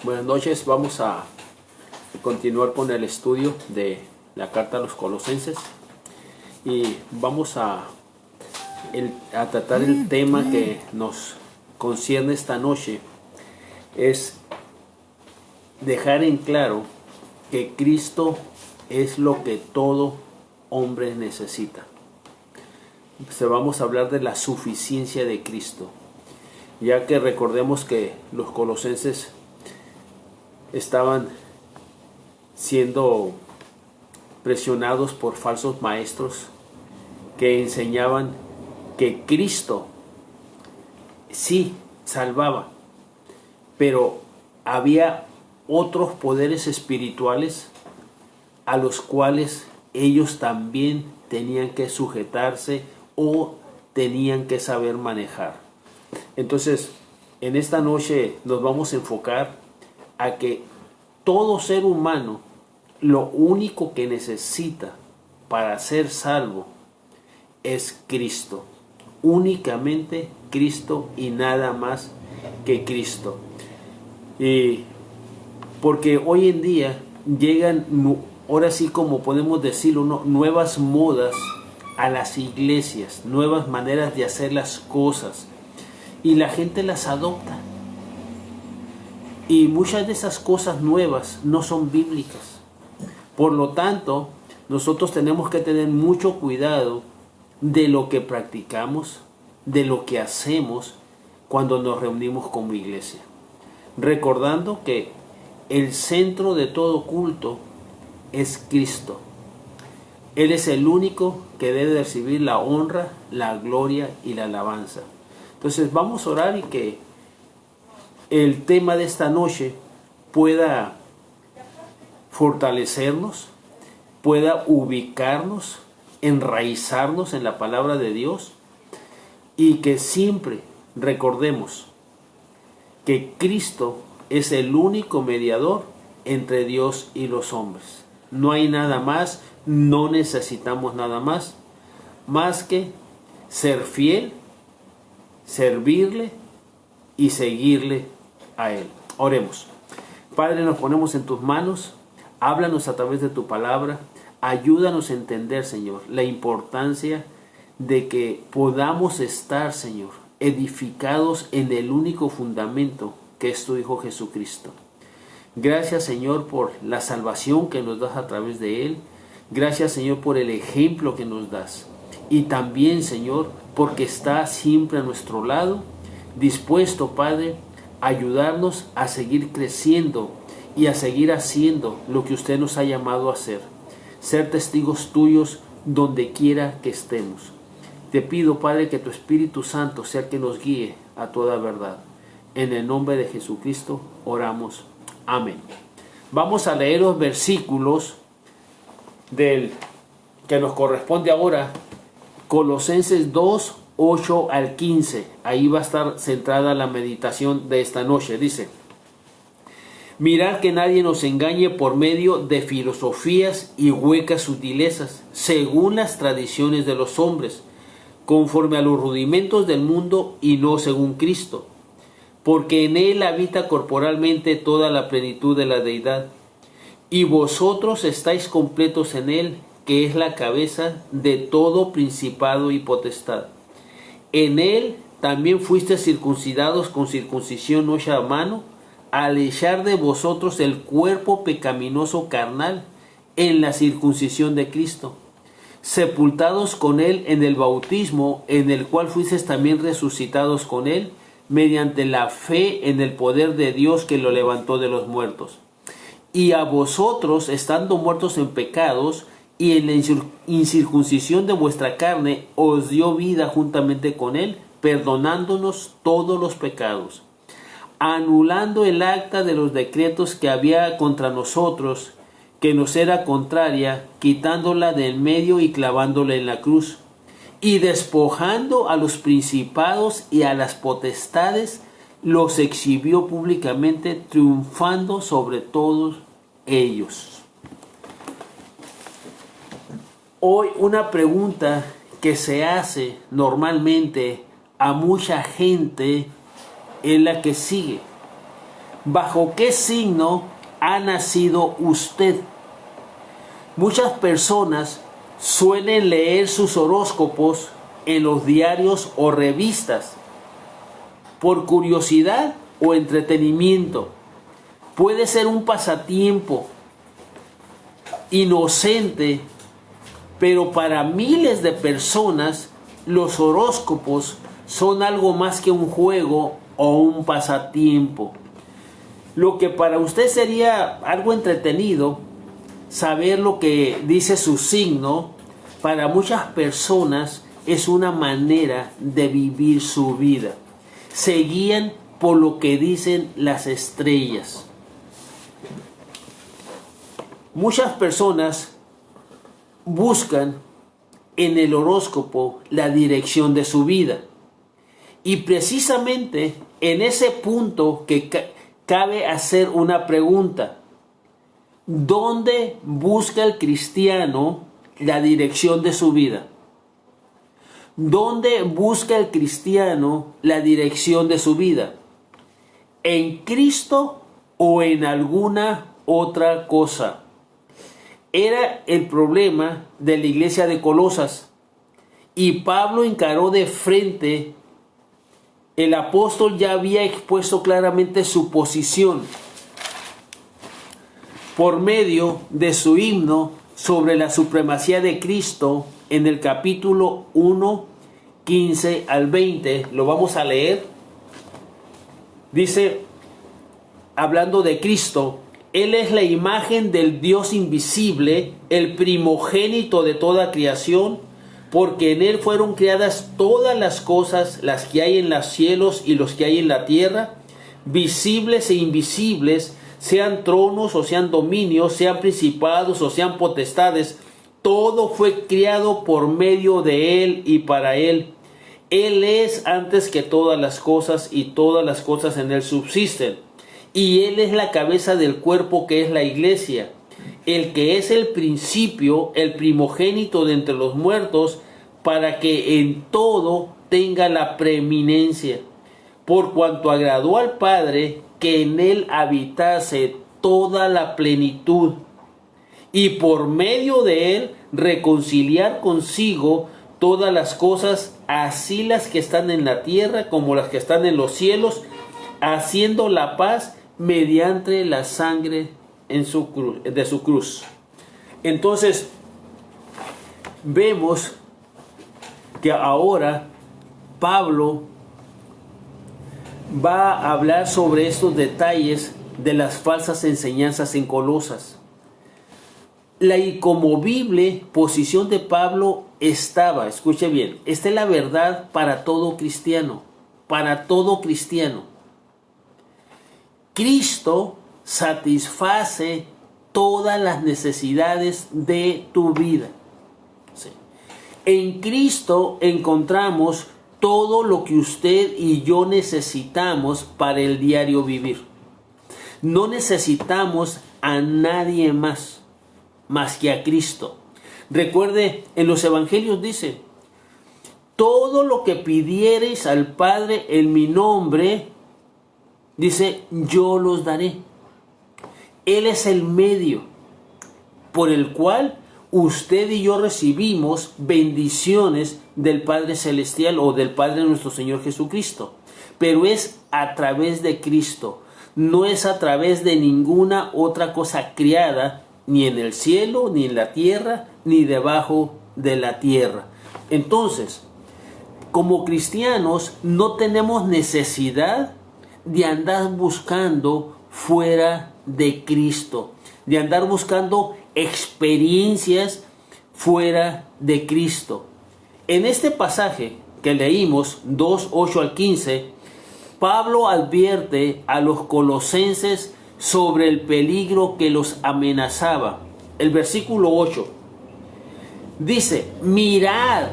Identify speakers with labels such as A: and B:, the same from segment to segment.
A: Buenas noches, vamos a continuar con el estudio de la carta a los Colosenses y vamos a tratar el tema que nos concierne esta noche. Es dejar en claro que Cristo es lo que todo hombre necesita. Vamos a hablar de la suficiencia de Cristo, ya que recordemos que los colosenses estaban siendo presionados por falsos maestros que enseñaban que Cristo sí salvaba, pero había otros poderes espirituales a los cuales ellos también tenían que sujetarse o tenían que saber manejar. Entonces, en esta noche nos vamos a enfocar a que todo ser humano lo único que necesita para ser salvo es Cristo. Únicamente Cristo y nada más que Cristo. Y porque hoy en día llegan, ahora sí como podemos decirlo, nuevas modas a las iglesias, nuevas maneras de hacer las cosas, y la gente las adopta. Y muchas de esas cosas nuevas no son bíblicas. Por lo tanto, nosotros tenemos que tener mucho cuidado de lo que practicamos, de lo que hacemos cuando nos reunimos como iglesia. Recordando que el centro de todo culto es Cristo. Él es el único que debe recibir la honra, la gloria y la alabanza. Entonces vamos a orar y que el tema de esta noche pueda fortalecernos, pueda ubicarnos, enraizarnos en la palabra de Dios, y que siempre recordemos que Cristo es el único mediador entre Dios y los hombres. No hay nada más, no necesitamos nada más que ser fiel, servirle y seguirle a Él. Oremos. Padre, nos ponemos en tus manos. Háblanos a través de tu palabra. Ayúdanos a entender, Señor, la importancia de que podamos estar, Señor, edificados en el único fundamento que es tu Hijo Jesucristo. Gracias, Señor, por la salvación que nos das a través de Él. Gracias, Señor, por el ejemplo que nos das. Y también, Señor, porque está siempre a nuestro lado, dispuesto, Padre, a ayudarnos a seguir creciendo y a seguir haciendo lo que usted nos ha llamado a hacer. Ser testigos tuyos donde quiera que estemos. Te pido, Padre, que tu Espíritu Santo sea el que nos guíe a toda verdad. En el nombre de Jesucristo oramos. Amén. Vamos a leer los versículos que nos corresponde ahora. Colosenses 2, 8 al 15. Ahí va a estar centrada la meditación de esta noche. Dice: mirad que nadie nos engañe por medio de filosofías y huecas sutilezas, según las tradiciones de los hombres, conforme a los rudimentos del mundo y no según Cristo. Porque en Él habita corporalmente toda la plenitud de la deidad, y vosotros estáis completos en Él, que es la cabeza de todo principado y potestad. En Él también fuisteis circuncidados con circuncisión no hecha a mano, al echar de vosotros el cuerpo pecaminoso carnal en la circuncisión de Cristo, sepultados con Él en el bautismo, en el cual fuisteis también resucitados con Él, mediante la fe en el poder de Dios que lo levantó de los muertos. Y a vosotros, estando muertos en pecados y en la incircuncisión de vuestra carne, os dio vida juntamente con Él, perdonándonos todos los pecados, anulando el acta de los decretos que había contra nosotros, que nos era contraria, quitándola del medio y clavándola en la cruz, y despojando a los principados y a las potestades, los exhibió públicamente, triunfando sobre todos ellos. Hoy una pregunta que se hace normalmente a mucha gente es la que sigue. ¿bajo qué signo ha nacido usted? Muchas personas suelen leer sus horóscopos en los diarios o revistas por curiosidad o entretenimiento. Puede ser un pasatiempo inocente, pero para miles de personas los horóscopos son algo más que un juego o un pasatiempo. Lo que para usted sería algo entretenido, saber lo que dice su signo, para muchas personas es una manera de vivir su vida. Se guían por lo que dicen las estrellas. Muchas personas buscan en el horóscopo la dirección de su vida. Y precisamente en ese punto que cabe hacer una pregunta. ¿Dónde busca el cristiano la dirección de su vida? ¿Dónde busca el cristiano la dirección de su vida? ¿En Cristo o en alguna otra cosa? Era el problema de la iglesia de Colosas. Y Pablo encaró de frente. El apóstol ya había expuesto claramente su posición por medio de su himno sobre la supremacía de Cristo en el capítulo 1, 15 al 20. Lo vamos a leer. Dice, hablando de Cristo: Él es la imagen del Dios invisible, el primogénito de toda creación, porque en Él fueron creadas todas las cosas, las que hay en los cielos y los que hay en la tierra, visibles e invisibles, sean tronos o sean dominios, sean principados o sean potestades. Todo fue creado por medio de Él y para Él. Él es antes que todas las cosas, y todas las cosas en Él subsisten. Y Él es la cabeza del cuerpo, que es la iglesia, el que es el principio, el primogénito de entre los muertos, para que en todo tenga la preeminencia, por cuanto agradó al Padre que en Él habitase toda la plenitud, y por medio de Él reconciliar consigo todas las cosas, así las que están en la tierra como las que están en los cielos, haciendo la paz mediante la sangre de su cruz. Entonces, vemos que ahora Pablo va a hablar sobre estos detalles de las falsas enseñanzas en Colosas. La inconmovible posición de Pablo estaba, escuche bien, esta es la verdad para todo cristiano, para todo cristiano. Cristo satisface todas las necesidades de tu vida. Sí. En Cristo encontramos todo lo que usted y yo necesitamos para el diario vivir. No necesitamos a nadie más que a Cristo. Recuerde, en los evangelios dice: todo lo que pidiereis al Padre en mi nombre, dice, yo los daré. Él es el medio por el cual usted y yo recibimos bendiciones del Padre Celestial o del Padre de nuestro Señor Jesucristo. Pero es a través de Cristo. No es a través de ninguna otra cosa creada, ni en el cielo, ni en la tierra, ni debajo de la tierra. Entonces, como cristianos, no tenemos necesidad de andar buscando fuera de Cristo, de andar buscando experiencias fuera de Cristo. En este pasaje que leímos, 2:8 al 15, Pablo advierte a los colosenses sobre el peligro que los amenazaba. El versículo 8 dice: mirad,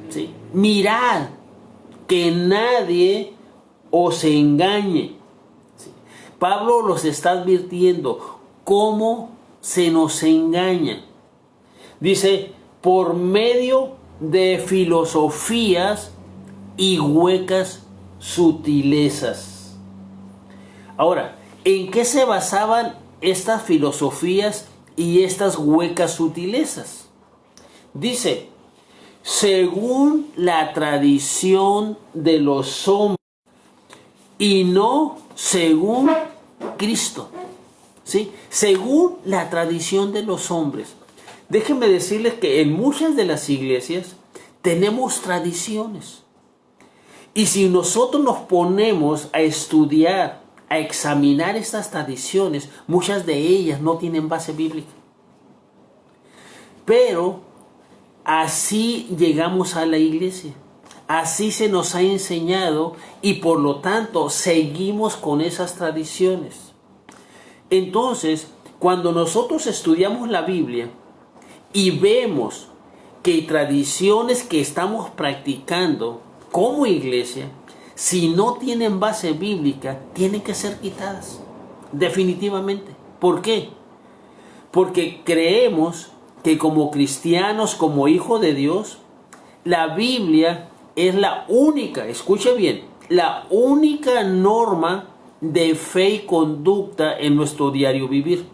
A: ¿sí? Mirad que nadie os engañe. ¿Sí? Pablo los está advirtiendo cómo se nos engaña. Dice, por medio de filosofías y huecas sutilezas. Ahora, ¿en qué se basaban estas filosofías y estas huecas sutilezas? Dice, según la tradición de los hombres y no según Cristo. ¿Sí? Según la tradición de los hombres. Déjenme decirles que en muchas de las iglesias tenemos tradiciones. Y si nosotros nos ponemos a estudiar, a examinar estas tradiciones, muchas de ellas no tienen base bíblica. Pero así llegamos a la iglesia. Así se nos ha enseñado y por lo tanto seguimos con esas tradiciones. Entonces, cuando nosotros estudiamos la Biblia y vemos que tradiciones que estamos practicando como iglesia, si no tienen base bíblica, tienen que ser quitadas. Definitivamente. ¿Por qué? Porque creemos que como cristianos, como hijos de Dios, la Biblia es la única, escuche bien, la única norma de fe y conducta en nuestro diario vivir.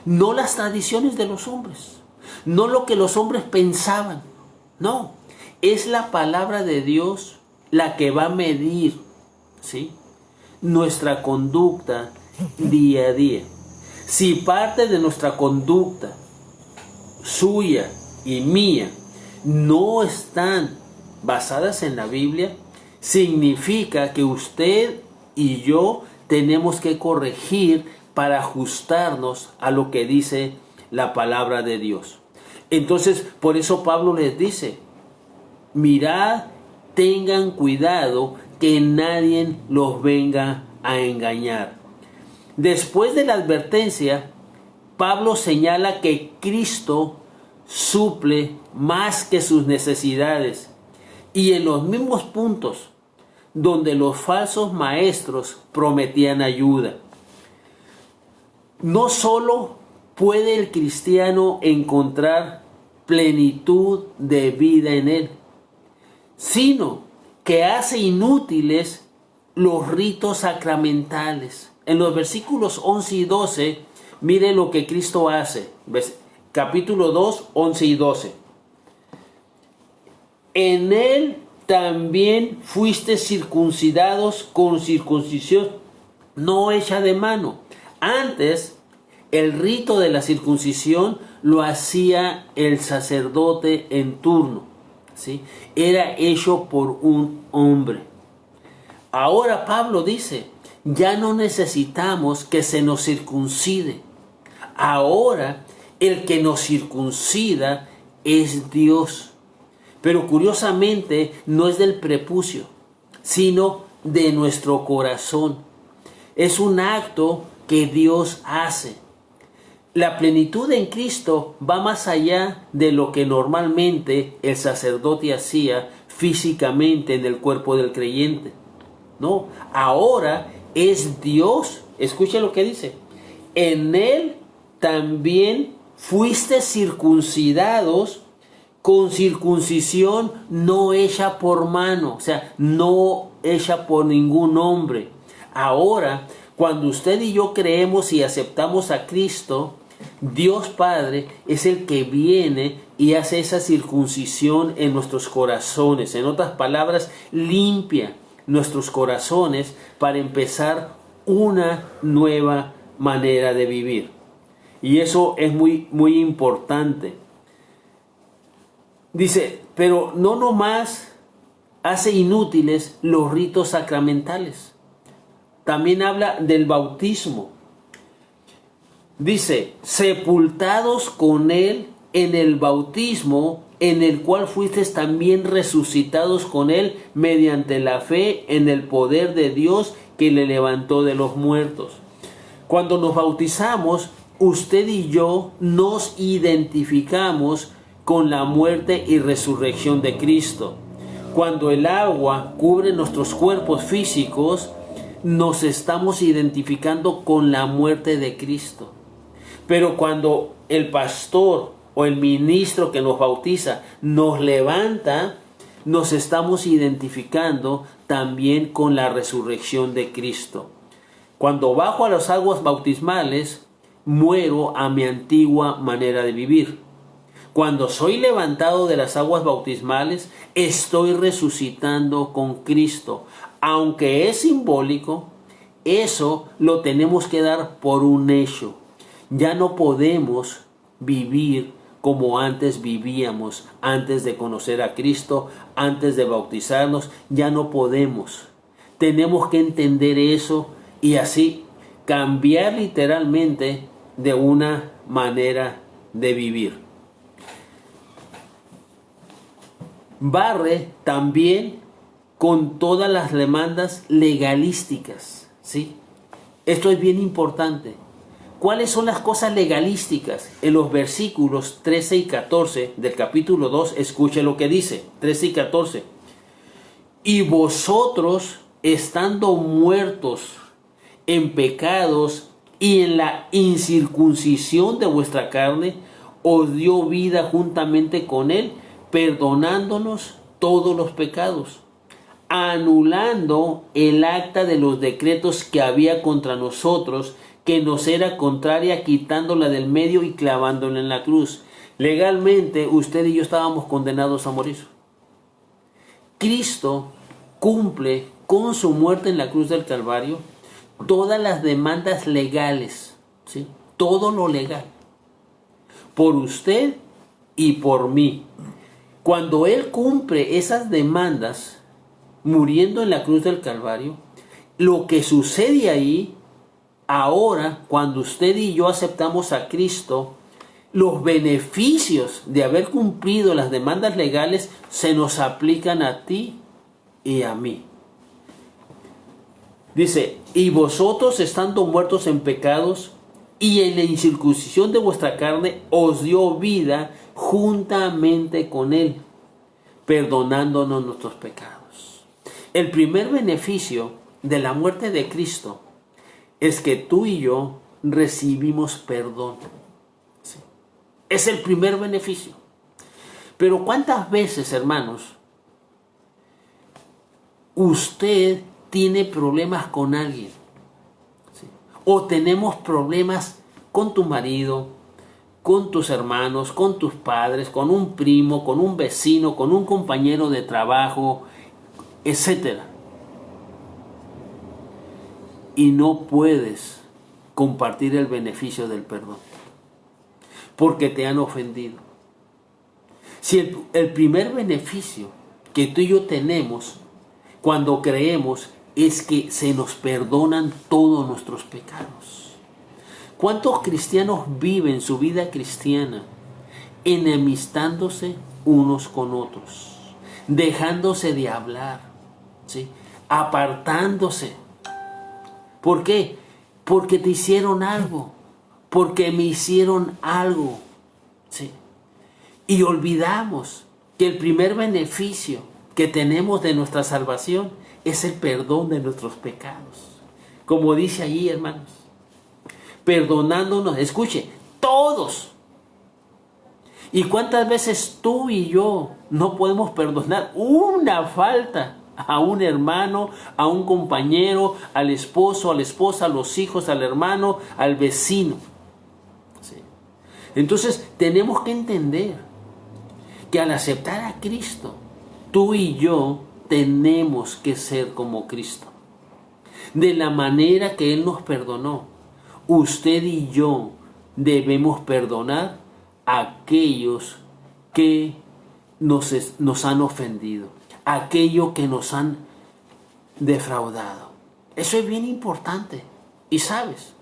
A: No las tradiciones de los hombres, no lo que los hombres pensaban, no, es la palabra de Dios la que va a medir, ¿sí?, nuestra conducta día a día. Si parte de nuestra conducta, suya y mía, no están basadas en la Biblia, significa que usted y yo tenemos que corregir para ajustarnos a lo que dice la palabra de Dios. Entonces, por eso Pablo les dice, mirad, tengan cuidado que nadie los venga a engañar. Después de la advertencia, Pablo señala que Cristo suple más que sus necesidades. Y en los mismos puntos donde los falsos maestros prometían ayuda. No solo puede el cristiano encontrar plenitud de vida en él, sino que hace inútiles los ritos sacramentales. En los versículos 11 y 12, mire lo que Cristo hace. Capítulo 2, 11 y 12. En él también fuiste circuncidados con circuncisión no hecha de mano. Antes, el rito de la circuncisión lo hacía el sacerdote en turno, ¿sí? Era hecho por un hombre. Ahora Pablo dice, ya no necesitamos que se nos circuncide. Ahora el que nos circuncida es Dios. Pero curiosamente no es del prepucio, sino de nuestro corazón. Es un acto que Dios hace. La plenitud en Cristo va más allá de lo que normalmente el sacerdote hacía físicamente en el cuerpo del creyente. No, ahora es Dios. Escuche lo que dice. En él también fuiste circuncidados con circuncisión no hecha por mano, o sea, no hecha por ningún hombre. Ahora, cuando usted y yo creemos y aceptamos a Cristo, Dios Padre es el que viene y hace esa circuncisión en nuestros corazones. En otras palabras, limpia nuestros corazones para empezar una nueva manera de vivir. Y eso es muy, muy importante. Dice, pero no nomás hace inútiles los ritos sacramentales. También habla del bautismo. Dice, sepultados con él en el bautismo, en el cual fuisteis también resucitados con él mediante la fe en el poder de Dios que le levantó de los muertos. Cuando nos bautizamos, usted y yo nos identificamos con la muerte y resurrección de Cristo. Cuando el agua cubre nuestros cuerpos físicos, nos estamos identificando con la muerte de Cristo. Pero cuando el pastor o el ministro que nos bautiza nos levanta, nos estamos identificando también con la resurrección de Cristo. Cuando bajo a las aguas bautismales, muero a mi antigua manera de vivir. Cuando soy levantado de las aguas bautismales, estoy resucitando con Cristo. Aunque es simbólico, eso lo tenemos que dar por un hecho. Ya no podemos vivir como antes vivíamos, antes de conocer a Cristo, antes de bautizarnos. Ya no podemos. Tenemos que entender eso y así cambiar literalmente de una manera de vivir. Barre también con todas las demandas legalísticas, ¿sí? Esto es bien importante. ¿Cuáles son las cosas legalísticas? En los versículos 13 y 14 del capítulo 2, escuche lo que dice, 13 y 14. Y vosotros, estando muertos en pecados y en la incircuncisión de vuestra carne, os dio vida juntamente con él, perdonándonos todos los pecados, anulando el acta de los decretos que había contra nosotros, que nos era contraria, quitándola del medio y clavándola en la cruz. Legalmente, usted y yo estábamos condenados a morir. Cristo cumple con su muerte en la cruz del Calvario todas las demandas legales, ¿sí? Todo lo legal, por usted y por mí. Cuando Él cumple esas demandas, muriendo en la cruz del Calvario, lo que sucede ahí, ahora, cuando usted y yo aceptamos a Cristo, los beneficios de haber cumplido las demandas legales se nos aplican a ti y a mí. Dice, y vosotros, estando muertos en pecados y en la incircuncisión de vuestra carne, os dio vida juntamente con Él, perdonándonos nuestros pecados. El primer beneficio de la muerte de Cristo es que tú y yo recibimos perdón. ¿Sí? Es el primer beneficio. Pero ¿cuántas veces, hermanos, usted tiene problemas con alguien? ¿Sí? O tenemos problemas con tu marido, con tus hermanos, con tus padres, con un primo, con un vecino, con un compañero de trabajo, etcétera. Y no puedes compartir el beneficio del perdón porque te han ofendido. Si el primer beneficio que tú y yo tenemos cuando creemos es que se nos perdonan todos nuestros pecados. ¿Cuántos cristianos viven su vida cristiana enemistándose unos con otros, dejándose de hablar, ¿sí? Apartándose? ¿Por qué? Porque te hicieron algo, porque me hicieron algo, ¿sí? Y olvidamos que el primer beneficio que tenemos de nuestra salvación es el perdón de nuestros pecados. Como dice allí, hermanos, perdonándonos, escuche, todos. ¿Y cuántas veces tú y yo no podemos perdonar una falta a un hermano, a un compañero, al esposo, a la esposa, a los hijos, al hermano, al vecino? ¿Sí? Entonces tenemos que entender que al aceptar a Cristo, tú y yo tenemos que ser como Cristo. De la manera que Él nos perdonó, usted y yo debemos perdonar a aquellos que nos han ofendido, aquellos que nos han defraudado. Eso es bien importante. Y sabes,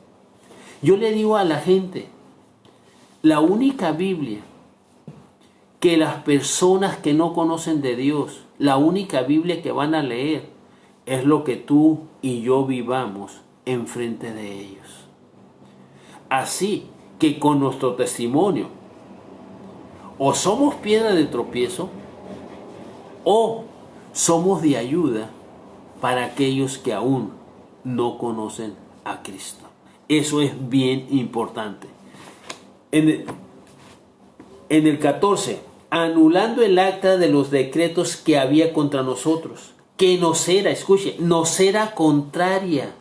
A: yo le digo a la gente, la única Biblia que las personas que no conocen de Dios, la única Biblia que van a leer es lo que tú y yo vivamos enfrente de ellos. Así que con nuestro testimonio, o somos piedra de tropiezo, o somos de ayuda para aquellos que aún no conocen a Cristo. Eso es bien importante. En el 14, anulando el acta de los decretos que había contra nosotros, que nos era, escuche, nos era contraria,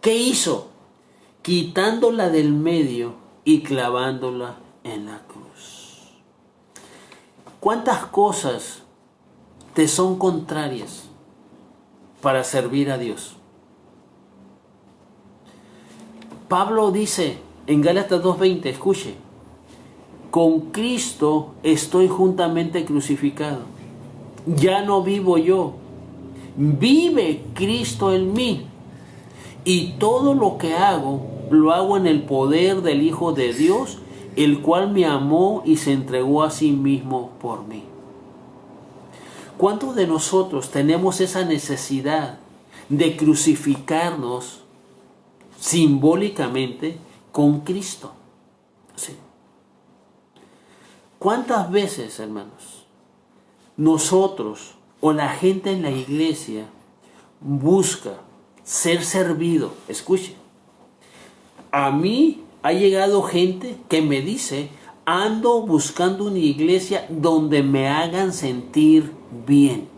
A: ¿Qué hizo? Quitándola del medio y clavándola en la cruz. ¿Cuántas cosas te son contrarias para servir a Dios? Pablo dice en Gálatas 2:20, escuche, con Cristo estoy juntamente crucificado. Ya no vivo yo, vive Cristo en mí. Y todo lo que hago, lo hago en el poder del Hijo de Dios, el cual me amó y se entregó a sí mismo por mí. ¿Cuántos de nosotros tenemos esa necesidad de crucificarnos simbólicamente con Cristo? Sí. ¿Cuántas veces, hermanos, nosotros o la gente en la iglesia busca ser servido? Escuche, a mí ha llegado gente que me dice, ando buscando una iglesia donde me hagan sentir bien.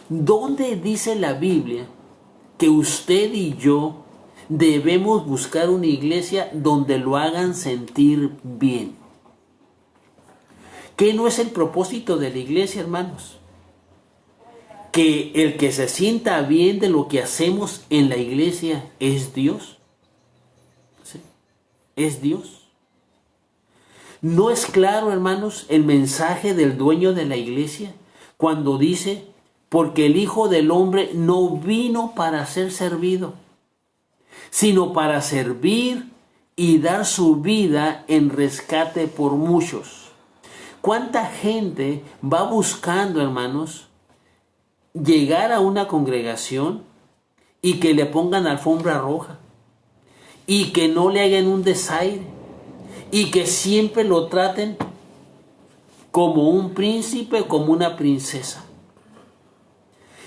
A: ¿Dónde dice la Biblia que usted y yo debemos buscar una iglesia donde lo hagan sentir bien? ¿Qué no es el propósito de la iglesia, hermanos? Que el que se sienta bien de lo que hacemos en la iglesia es Dios. ¿Sí? Es Dios. ¿No es claro, hermanos, el mensaje del dueño de la iglesia cuando dice, porque el Hijo del Hombre no vino para ser servido, sino para servir y dar su vida en rescate por muchos? ¿Cuánta gente va buscando, hermanos, llegar a una congregación y que le pongan alfombra roja y que no le hagan un desaire y que siempre lo traten como un príncipe, como una princesa?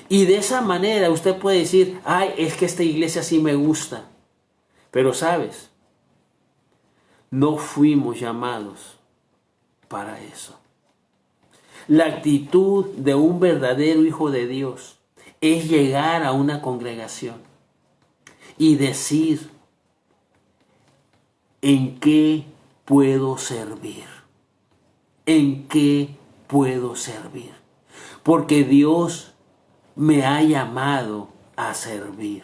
A: Y de esa manera usted puede decir, ay, es que esta iglesia sí me gusta. Pero sabes, no fuimos llamados para eso. La actitud de un verdadero hijo de Dios es llegar a una congregación y decir, ¿en qué puedo servir? ¿En qué puedo servir? Porque Dios me ha llamado a servir.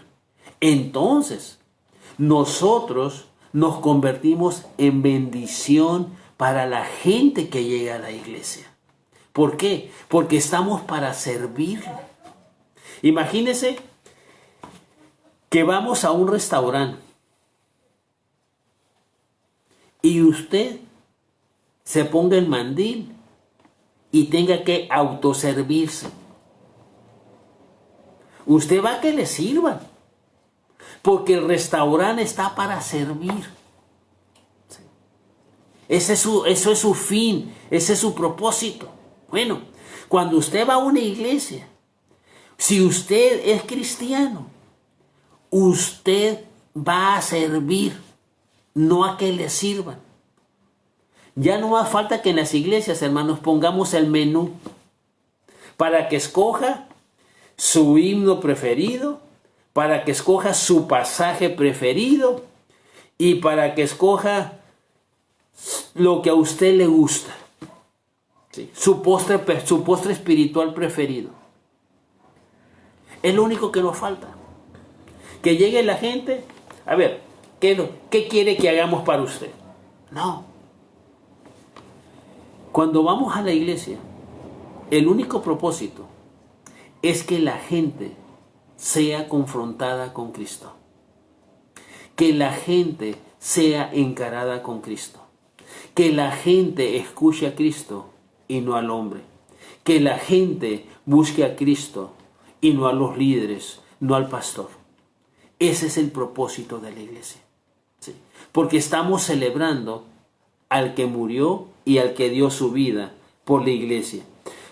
A: Entonces, nosotros nos convertimos en bendición para la gente que llega a la iglesia. ¿Por qué? Porque estamos para servirle. Imagínese que vamos a un restaurante y usted se ponga el mandil y tenga que autoservirse. Usted va a que le sirvan, porque el restaurante está para servir. Eso es su fin, ese es su propósito. Bueno, cuando usted va a una iglesia, si usted es cristiano, usted va a servir, no a que le sirvan. Ya no más falta que en las iglesias, hermanos, pongamos el menú para que escoja su himno preferido, para que escoja su pasaje preferido y para que escoja lo que a usted le gusta. Sí, su postre espiritual preferido. Es lo único que nos falta. Que llegue la gente, a ver, ¿qué quiere que hagamos para usted? No. Cuando vamos a la iglesia, el único propósito es que la gente sea confrontada con Cristo. Que la gente sea encarada con Cristo. Que la gente escuche a Cristo y no al hombre. Que la gente busque a Cristo y no a los líderes, no al pastor. Ese es el propósito de la iglesia. ¿Sí? Porque estamos celebrando al que murió y al que dio su vida por la iglesia.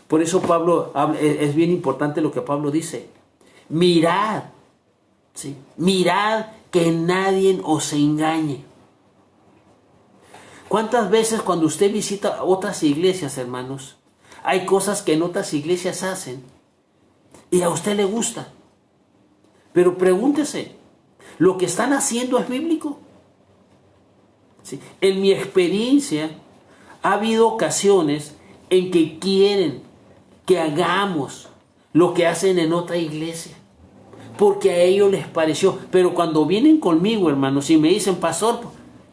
A: Por eso Pablo, es bien importante lo que Pablo dice. Mirad, ¿sí? Mirad que nadie os engañe. ¿Cuántas veces cuando usted visita otras iglesias, hermanos, hay cosas que en otras iglesias hacen y a usted le gusta? Pero pregúntese, ¿lo que están haciendo es bíblico? ¿Sí? En mi experiencia, ha habido ocasiones en que quieren que hagamos lo que hacen en otra iglesia, porque a ellos les pareció. Pero cuando vienen conmigo, hermanos, y me dicen, pastor,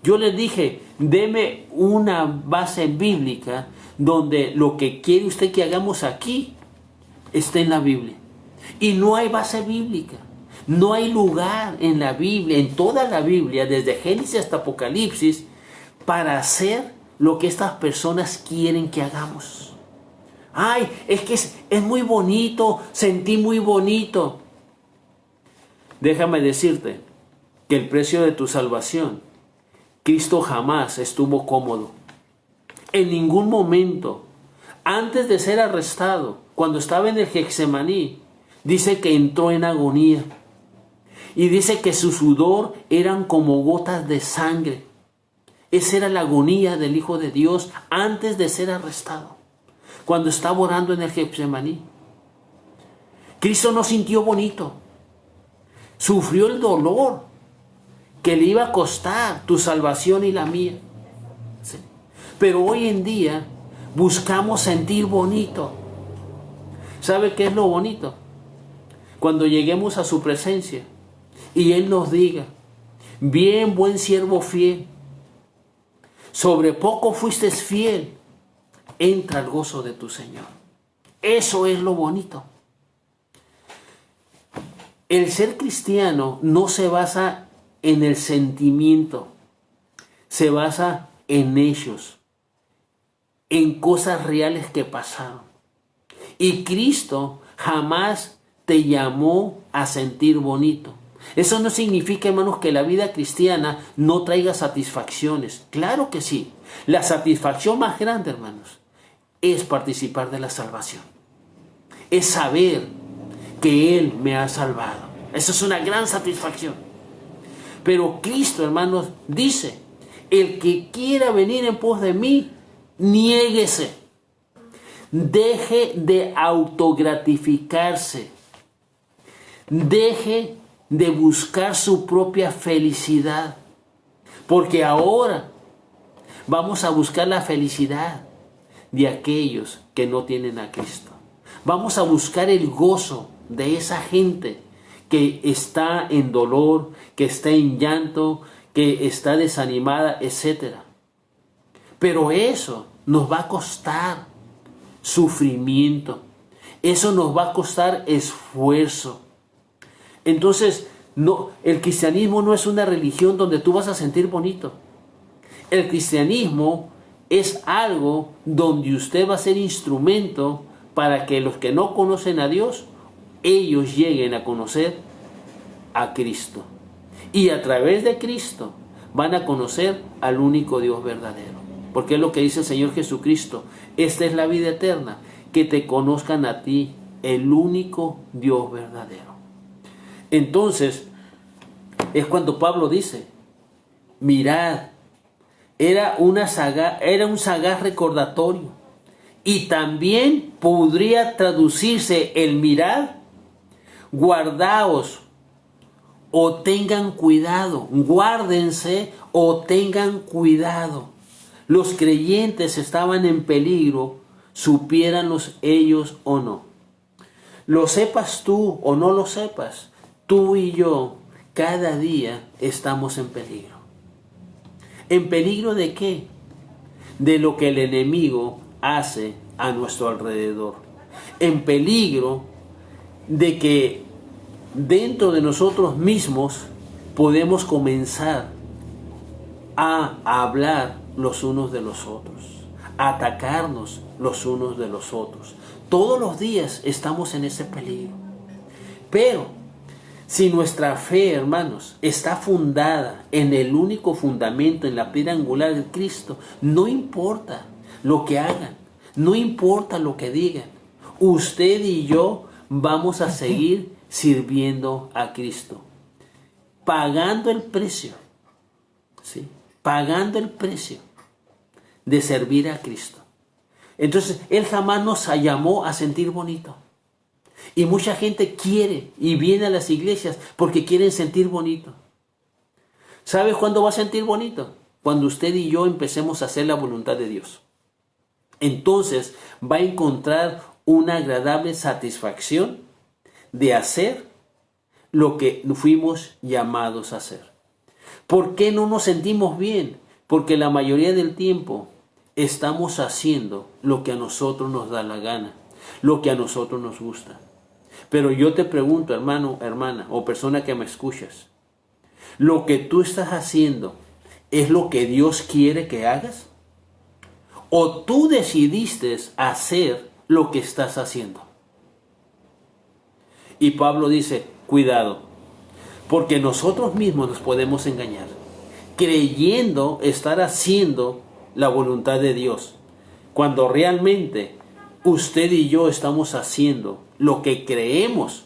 A: yo les dije, deme una base bíblica donde lo que quiere usted que hagamos aquí esté en la Biblia. Y no hay base bíblica. No hay lugar en la Biblia, en toda la Biblia, desde Génesis hasta Apocalipsis, para hacer lo que estas personas quieren que hagamos. Ay, es que es muy bonito, sentí muy bonito. Déjame decirte que el precio de tu salvación, Cristo jamás estuvo cómodo. En ningún momento, antes de ser arrestado, cuando estaba en el Getsemaní, dice que entró en agonía. Y dice que su sudor eran como gotas de sangre. Esa era la agonía del Hijo de Dios antes de ser arrestado, cuando estaba orando en el Getsemaní. Cristo no sintió bonito. Sufrió el dolor que le iba a costar tu salvación y la mía. ¿Sí? Pero hoy en día buscamos sentir bonito. ¿Sabe qué es lo bonito? Cuando lleguemos a su presencia y Él nos diga, bien, buen siervo fiel, sobre poco fuiste fiel, entra al gozo de tu Señor. Eso es lo bonito. El ser cristiano no se basa en el sentimiento, se basa en hechos, en cosas reales que pasaron. Y Cristo jamás te llamó a sentir bonito. Eso no significa, hermanos, que la vida cristiana no traiga satisfacciones. Claro que sí. La satisfacción más grande, hermanos, es participar de la salvación. Es saber que Él me ha salvado. Eso es una gran satisfacción. Pero Cristo, hermanos, dice, el que quiera venir en pos de mí, niéguese. Deje de autogratificarse. Deje de buscar su propia felicidad. Porque ahora vamos a buscar la felicidad de aquellos que no tienen a Cristo. Vamos a buscar el gozo de esa gente que está en dolor, que está en llanto, que está desanimada, etc. Pero eso nos va a costar sufrimiento. Eso nos va a costar esfuerzo. Entonces, no, el cristianismo no es una religión donde tú vas a sentir bonito. El cristianismo es algo donde usted va a ser instrumento para que los que no conocen a Dios, ellos lleguen a conocer a Cristo. Y a través de Cristo van a conocer al único Dios verdadero. Porque es lo que dice el Señor Jesucristo. Esta es la vida eterna, que te conozcan a ti, el único Dios verdadero. Entonces, es cuando Pablo dice, mirad, era un sagaz recordatorio. Y también podría traducirse el mirad, guardaos o tengan cuidado, guárdense o tengan cuidado. Los creyentes estaban en peligro, supiéranlos ellos o no. Lo sepas tú o no lo sepas, tú y yo cada día estamos en peligro. ¿En peligro de qué? De lo que el enemigo hace a nuestro alrededor. En peligro de que dentro de nosotros mismos podemos comenzar a hablar los unos de los otros, a atacarnos los unos de los otros. Todos los días estamos en ese peligro. Pero si nuestra fe, hermanos, está fundada en el único fundamento, en la piedra angular de Cristo, no importa lo que hagan, no importa lo que digan, usted y yo vamos a seguir sirviendo a Cristo, pagando el precio, ¿sí? Pagando el precio de servir a Cristo. Entonces, Él jamás nos llamó a sentir bonito. Y mucha gente quiere y viene a las iglesias porque quieren sentir bonito. ¿Sabes cuándo va a sentir bonito? Cuando usted y yo empecemos a hacer la voluntad de Dios. Entonces va a encontrar una agradable satisfacción de hacer lo que fuimos llamados a hacer. ¿Por qué no nos sentimos bien? Porque la mayoría del tiempo estamos haciendo lo que a nosotros nos da la gana, lo que a nosotros nos gusta. Pero yo te pregunto, hermano, hermana, o persona que me escuchas, ¿lo que tú estás haciendo es lo que Dios quiere que hagas? ¿O tú decidiste hacer lo que estás haciendo? Y Pablo dice, cuidado, porque nosotros mismos nos podemos engañar, creyendo estar haciendo la voluntad de Dios, cuando realmente usted y yo estamos haciendo lo que creemos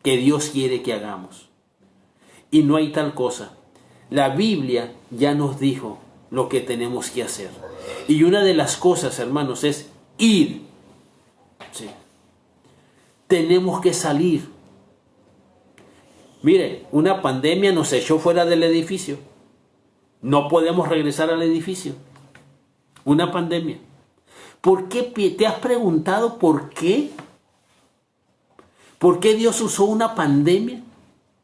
A: que Dios quiere que hagamos. Y no hay tal cosa. La Biblia ya nos dijo lo que tenemos que hacer. Y una de las cosas, hermanos, es ir. Sí. Tenemos que salir. Mire, una pandemia nos echó fuera del edificio. No podemos regresar al edificio. Una pandemia. ¿Por qué? ¿Te has preguntado por qué? ¿Por qué Dios usó una pandemia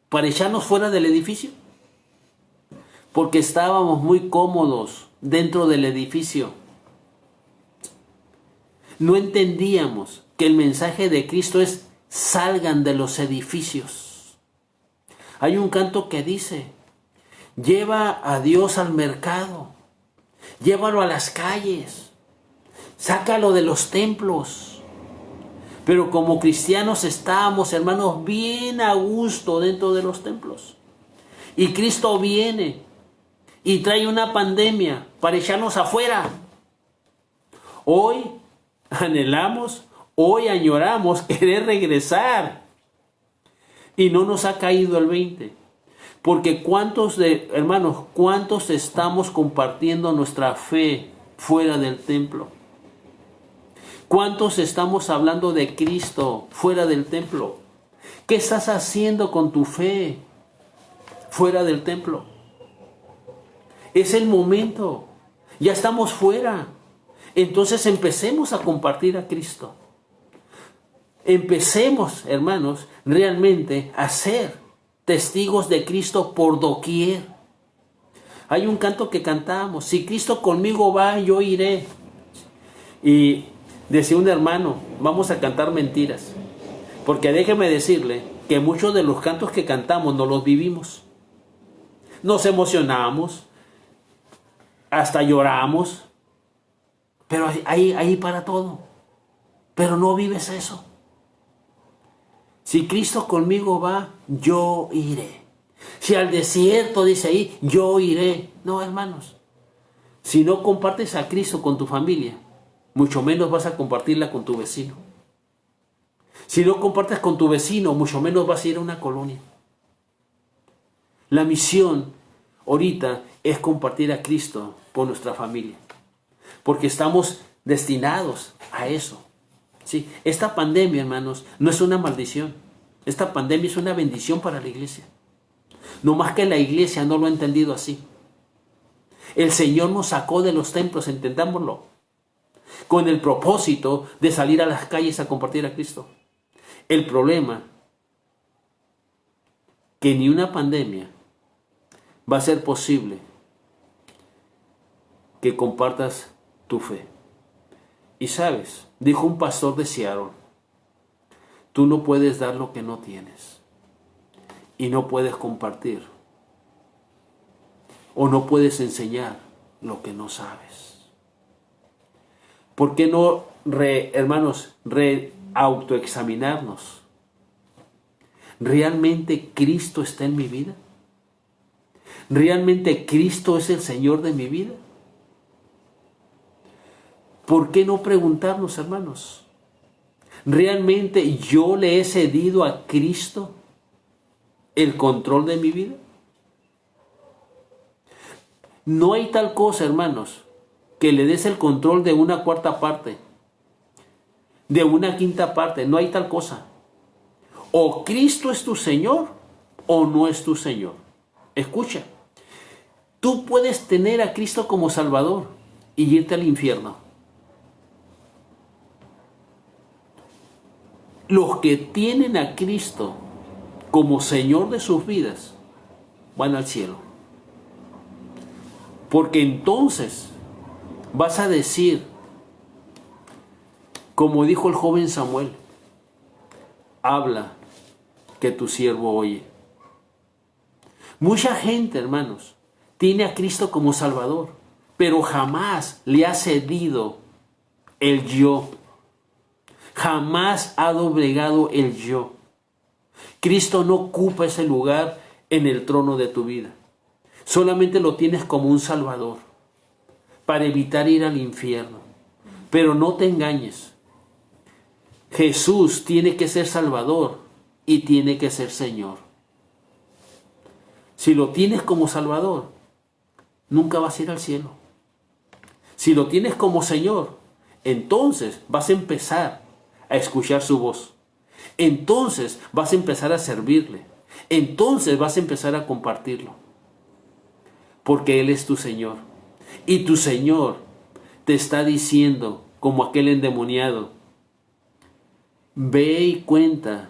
A: para echarnos fuera del edificio? Porque estábamos muy cómodos dentro del edificio. No entendíamos que el mensaje de Cristo es: salgan de los edificios. Hay un canto que dice: lleva a Dios al mercado, llévalo a las calles, sácalo de los templos. Pero como cristianos estábamos, hermanos, bien a gusto dentro de los templos. Y Cristo viene y trae una pandemia para echarnos afuera. Hoy anhelamos, hoy añoramos querer regresar. Y no nos ha caído el 20. Porque hermanos, ¿cuántos estamos compartiendo nuestra fe fuera del templo? ¿Cuántos estamos hablando de Cristo fuera del templo? ¿Qué estás haciendo con tu fe fuera del templo? Es el momento. Ya estamos fuera. Entonces empecemos a compartir a Cristo. Empecemos, hermanos, realmente a ser testigos de Cristo por doquier. Hay un canto que cantamos: si Cristo conmigo va, yo iré. Y decía un hermano, vamos a cantar mentiras. Porque déjeme decirle que muchos de los cantos que cantamos no los vivimos. Nos emocionamos, hasta lloramos, pero ahí para todo. Pero no vives eso. Si Cristo conmigo va, yo iré. Si al desierto, dice ahí, yo iré. No, hermanos. Si no compartes a Cristo con tu familia, mucho menos vas a compartirla con tu vecino. Si no compartes con tu vecino, mucho menos vas a ir a una colonia. La misión ahorita es compartir a Cristo con nuestra familia, porque estamos destinados a eso. ¿Sí? Esta pandemia, hermanos, no es una maldición. Esta pandemia es una bendición para la iglesia. No más que la iglesia no lo ha entendido así. El Señor nos sacó de los templos, entendámoslo, con el propósito de salir a las calles a compartir a Cristo. El problema, que ni una pandemia va a ser posible que compartas tu fe. Y sabes, dijo un pastor de Seattle, tú no puedes dar lo que no tienes. Y no puedes compartir. O no puedes enseñar lo que no sabes. ¿Por qué no, hermanos, autoexaminarnos? ¿Realmente Cristo está en mi vida? ¿Realmente Cristo es el Señor de mi vida? ¿Por qué no preguntarnos, hermanos? ¿Realmente yo le he cedido a Cristo el control de mi vida? No hay tal cosa, hermanos, que le des el control de una cuarta parte, de una quinta parte. No hay tal cosa. O Cristo es tu Señor o no es tu Señor. Escucha, tú puedes tener a Cristo como Salvador y irte al infierno. Los que tienen a Cristo como Señor de sus vidas van al cielo. Porque entonces vas a decir, como dijo el joven Samuel, habla que tu siervo oye. Mucha gente, hermanos, tiene a Cristo como Salvador, pero jamás le ha cedido el yo. Jamás ha doblegado el yo. Cristo no ocupa ese lugar en el trono de tu vida. Solamente lo tienes como un Salvador, para evitar ir al infierno. Pero no te engañes. Jesús tiene que ser Salvador y tiene que ser Señor. Si lo tienes como Salvador, nunca vas a ir al cielo. Si lo tienes como Señor, entonces vas a empezar a escuchar su voz. Entonces vas a empezar a servirle. Entonces vas a empezar a compartirlo. Porque Él es tu Señor. Y tu Señor te está diciendo, como aquel endemoniado, ve y cuenta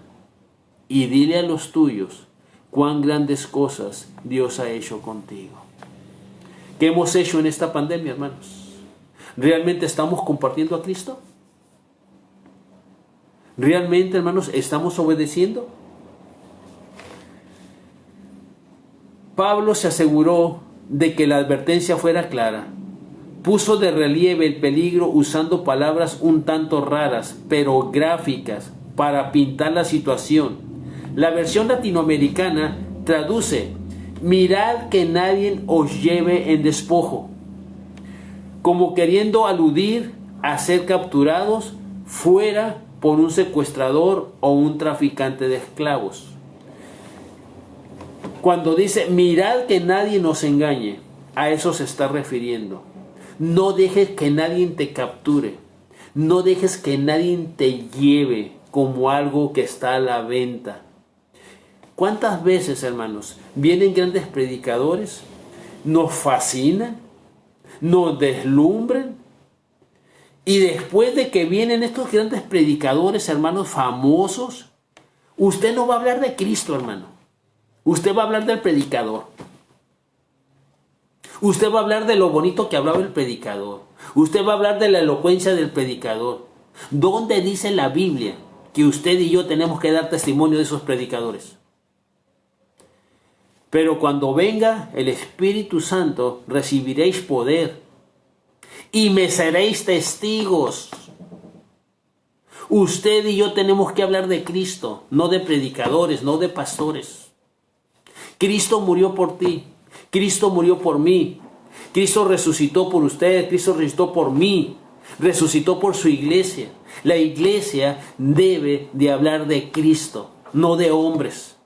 A: y dile a los tuyos cuán grandes cosas Dios ha hecho contigo. ¿Qué hemos hecho en esta pandemia, hermanos? ¿Realmente estamos compartiendo a Cristo? ¿Realmente, hermanos, estamos obedeciendo? Pablo se aseguró de que la advertencia fuera clara. Puso de relieve el peligro usando palabras un tanto raras, pero gráficas, para pintar la situación. La versión latinoamericana traduce: mirad que nadie os lleve en despojo, como queriendo aludir a ser capturados fuera por un secuestrador o un traficante de esclavos. Cuando dice mirad que nadie nos engañe, a eso se está refiriendo. No dejes que nadie te capture. No dejes que nadie te lleve como algo que está a la venta. ¿Cuántas veces, hermanos, vienen grandes predicadores, nos fascinan, nos deslumbran, y después de que vienen estos grandes predicadores, hermanos, famosos, usted no va a hablar de Cristo, hermano. Usted va a hablar del predicador. Usted va a hablar de lo bonito que hablaba el predicador. Usted va a hablar de la elocuencia del predicador. ¿Dónde dice la Biblia que usted y yo tenemos que dar testimonio de esos predicadores? Pero cuando venga el Espíritu Santo, recibiréis poder y me seréis testigos. Usted y yo tenemos que hablar de Cristo, no de predicadores, no de pastores. Cristo murió por ti. Cristo murió por mí. Cristo resucitó por usted. Cristo resucitó por mí. Resucitó por su iglesia. La iglesia debe de hablar de Cristo, no de hombres.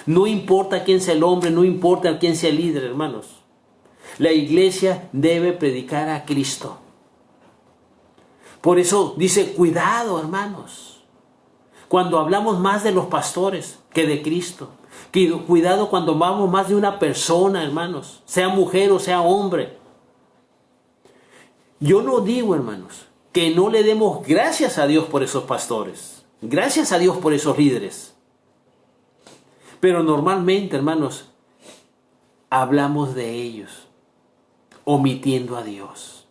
A: No importa quién sea el hombre, no importa quién sea el líder, hermanos. La iglesia debe predicar a Cristo. Por eso dice, cuidado, hermanos, cuando hablamos más de los pastores que de Cristo. Cuidado cuando hablamos más de una persona, hermanos, sea mujer o sea hombre. Yo no digo, hermanos, que no le demos gracias a Dios por esos pastores. Gracias a Dios por esos líderes. Pero normalmente, hermanos, hablamos de ellos, omitiendo a Dios.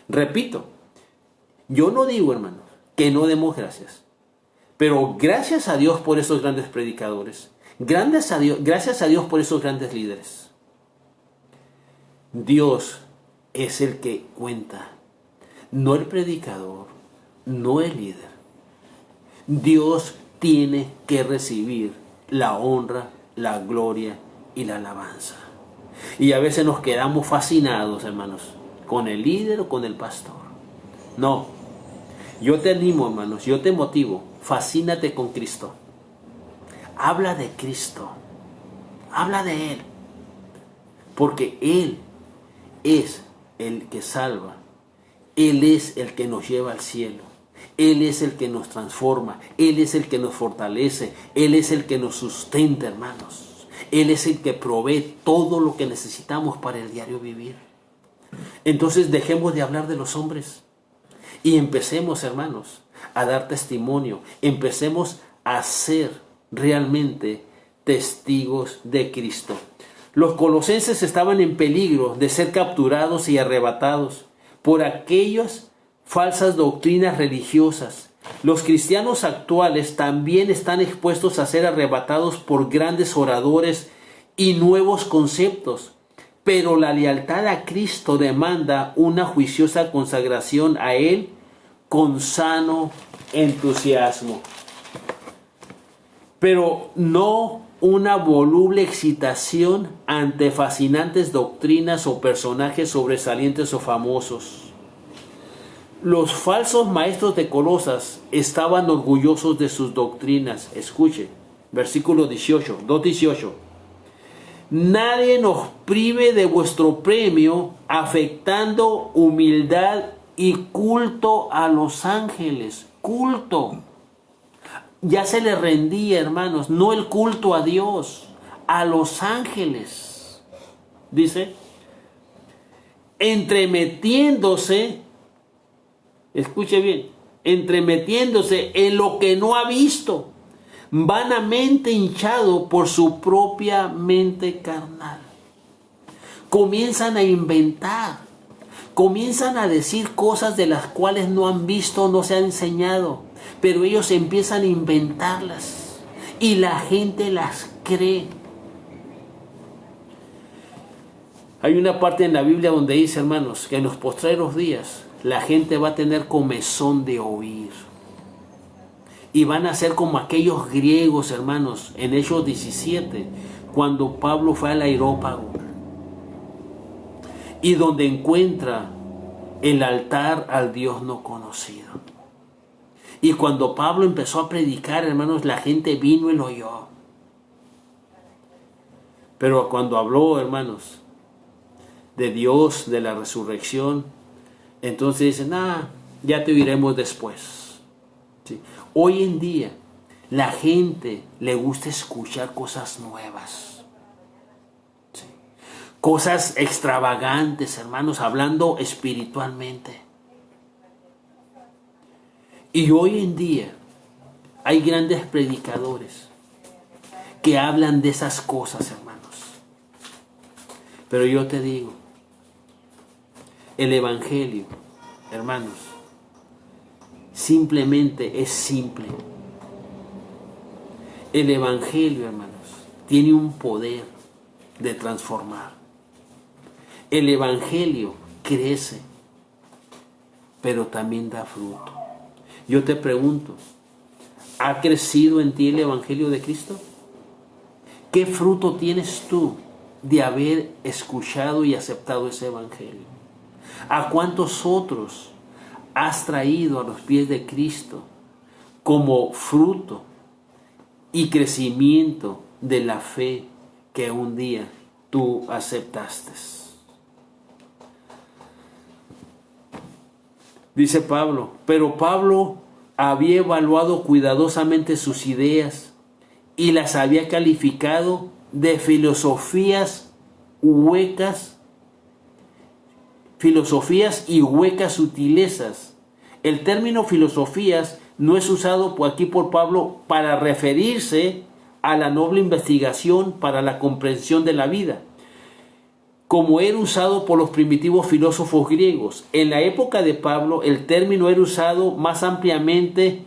A: Repito, yo no digo, hermanos, que no demos gracias. Pero gracias a Dios por esos grandes predicadores. Gracias a Dios por esos grandes líderes. Dios es el que cuenta, no el predicador, no el líder. Dios tiene que recibir la honra, la gloria y la alabanza. Y a veces nos quedamos fascinados, hermanos, con el líder o con el pastor. No, yo te animo, hermanos, yo te motivo, fascínate con Cristo. Habla de Cristo, habla de Él, porque Él es el que salva, Él es el que nos lleva al cielo, Él es el que nos transforma, Él es el que nos fortalece, Él es el que nos sustenta, hermanos. Él es el que provee todo lo que necesitamos para el diario vivir. Entonces dejemos de hablar de los hombres y empecemos, hermanos, a dar testimonio. Empecemos a ser realmente testigos de Cristo. Los colosenses estaban en peligro de ser capturados y arrebatados por aquellas falsas doctrinas religiosas. Los cristianos actuales también están expuestos a ser arrebatados por grandes oradores y nuevos conceptos, pero la lealtad a Cristo demanda una juiciosa consagración a Él con sano entusiasmo, pero no una voluble excitación ante fascinantes doctrinas o personajes sobresalientes o famosos. Los falsos maestros de Colosas estaban orgullosos de sus doctrinas. Escuche, versículo 18, 2:18. Nadie nos prive de vuestro premio, afectando humildad y culto a los ángeles. Culto. Ya se le rendía, hermanos, no el culto a Dios, a los ángeles. Dice, entremetiéndose, escuche bien, entremetiéndose en lo que no ha visto, vanamente hinchado por su propia mente carnal. Comienzan a inventar, comienzan a decir cosas de las cuales no han visto, no se han enseñado, pero ellos empiezan a inventarlas y la gente las cree. Hay una parte en la Biblia donde dice, hermanos, que en los postreros días la gente va a tener comezón de oír. Y van a ser como aquellos griegos, hermanos, en Hechos 17, cuando Pablo fue al Areópago. Y donde encuentra el altar al Dios no conocido. Y cuando Pablo empezó a predicar, hermanos, la gente vino y lo oyó. Pero cuando habló, hermanos, de Dios, de la resurrección, entonces dicen, ya te oiremos después. ¿Sí? Hoy en día, la gente le gusta escuchar cosas nuevas. ¿Sí? Cosas extravagantes, hermanos, hablando espiritualmente. Y hoy en día hay grandes predicadores que hablan de esas cosas, hermanos. Pero yo te digo, el Evangelio, hermanos, simplemente es simple. El Evangelio, hermanos, tiene un poder de transformar. El Evangelio crece, pero también da fruto. Yo te pregunto, ¿ha crecido en ti el Evangelio de Cristo? ¿Qué fruto tienes tú de haber escuchado y aceptado ese Evangelio? ¿A cuántos otros has traído a los pies de Cristo como fruto y crecimiento de la fe que un día tú aceptaste? Dice Pablo, pero Pablo había evaluado cuidadosamente sus ideas y las había calificado de filosofías y huecas sutilezas. El término filosofías no es usado aquí por Pablo para referirse a la noble investigación para la comprensión de la vida, como era usado por los primitivos filósofos griegos. En la época de Pablo, el término era usado más ampliamente.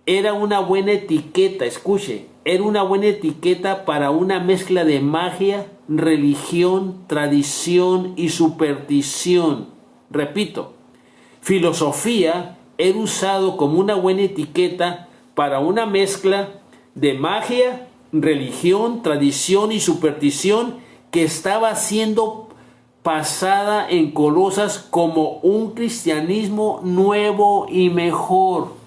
A: Era una buena etiqueta, escuche, era una buena etiqueta para una mezcla de magia, religión, tradición y superstición. Repito, filosofía era usado como una buena etiqueta para una mezcla de magia, religión, tradición y superstición que estaba siendo pasada en Colosas como un cristianismo nuevo y mejor.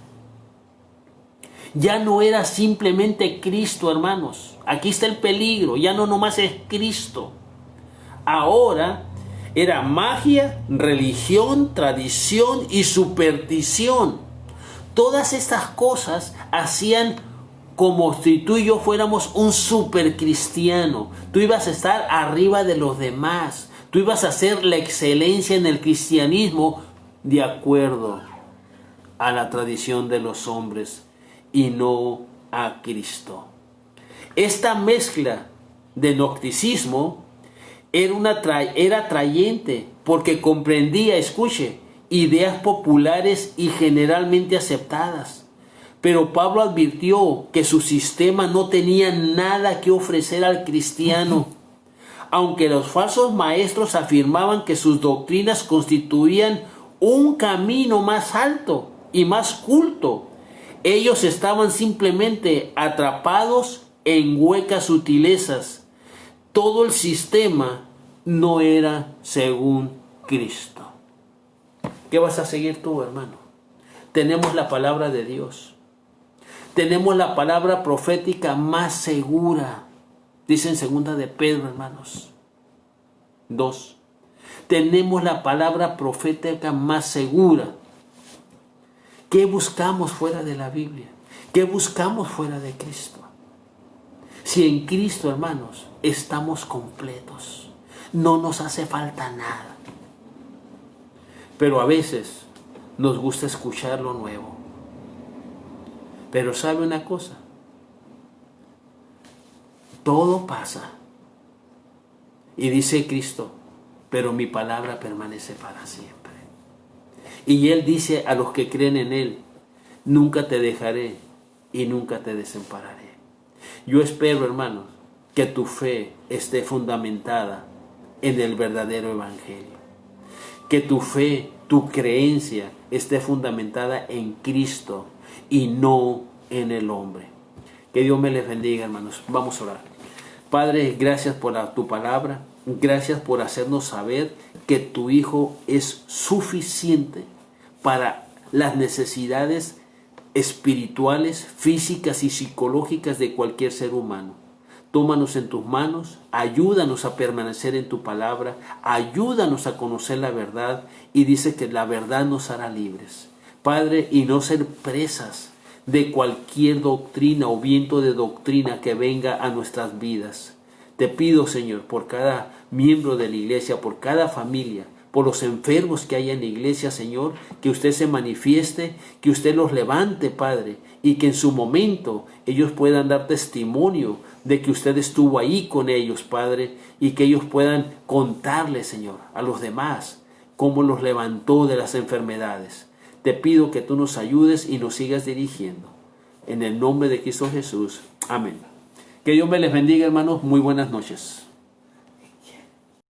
A: Ya no era simplemente Cristo, hermanos. Aquí está el peligro. Ya no nomás es Cristo. Ahora era magia, religión, tradición y superstición. Todas estas cosas hacían como si tú y yo fuéramos un super cristiano. Tú ibas a estar arriba de los demás. Tú ibas a ser la excelencia en el cristianismo de acuerdo a la tradición de los hombres y no a Cristo. Esta mezcla de gnosticismo era atrayente porque comprendía, escuche, ideas populares y generalmente aceptadas. Pero Pablo advirtió que su sistema no tenía nada que ofrecer al cristiano. Aunque los falsos maestros afirmaban que sus doctrinas constituían un camino más alto y más culto, ellos estaban simplemente atrapados en huecas sutilezas. Todo el sistema no era según Cristo. ¿Qué vas a seguir tú, hermano? Tenemos la palabra de Dios. Tenemos la palabra profética más segura. Dice en segunda de Pedro, hermanos. 2. Tenemos la palabra profética más segura. ¿Qué buscamos fuera de la Biblia? ¿Qué buscamos fuera de Cristo? Si en Cristo, hermanos, estamos completos. No nos hace falta nada. Pero a veces nos gusta escuchar lo nuevo. Pero ¿sabe una cosa? Todo pasa. Y dice Cristo, pero mi palabra permanece para siempre. Y Él dice a los que creen en Él, nunca te dejaré y nunca te desampararé. Yo espero, hermanos, que tu fe esté fundamentada en el verdadero evangelio. Que tu fe, tu creencia esté fundamentada en Cristo y no en el hombre. Que Dios me les bendiga, hermanos. Vamos a orar. Padre, gracias por tu palabra. Gracias por hacernos saber que tu Hijo es suficiente para las necesidades espirituales, físicas y psicológicas de cualquier ser humano. Tómanos en tus manos, ayúdanos a permanecer en tu palabra, ayúdanos a conocer la verdad y dice que la verdad nos hará libres. Padre, y no ser presas de cualquier doctrina o viento de doctrina que venga a nuestras vidas. Te pido, Señor, por cada miembro de la iglesia, por cada familia, por los enfermos que hay en la iglesia, Señor, que usted se manifieste, que usted los levante, Padre, y que en su momento ellos puedan dar testimonio de que usted estuvo ahí con ellos, Padre, y que ellos puedan contarle, Señor, a los demás cómo los levantó de las enfermedades. Te pido que tú nos ayudes y nos sigas dirigiendo. En el nombre de Cristo Jesús. Amén. Que Dios me les bendiga, hermanos. Muy buenas noches.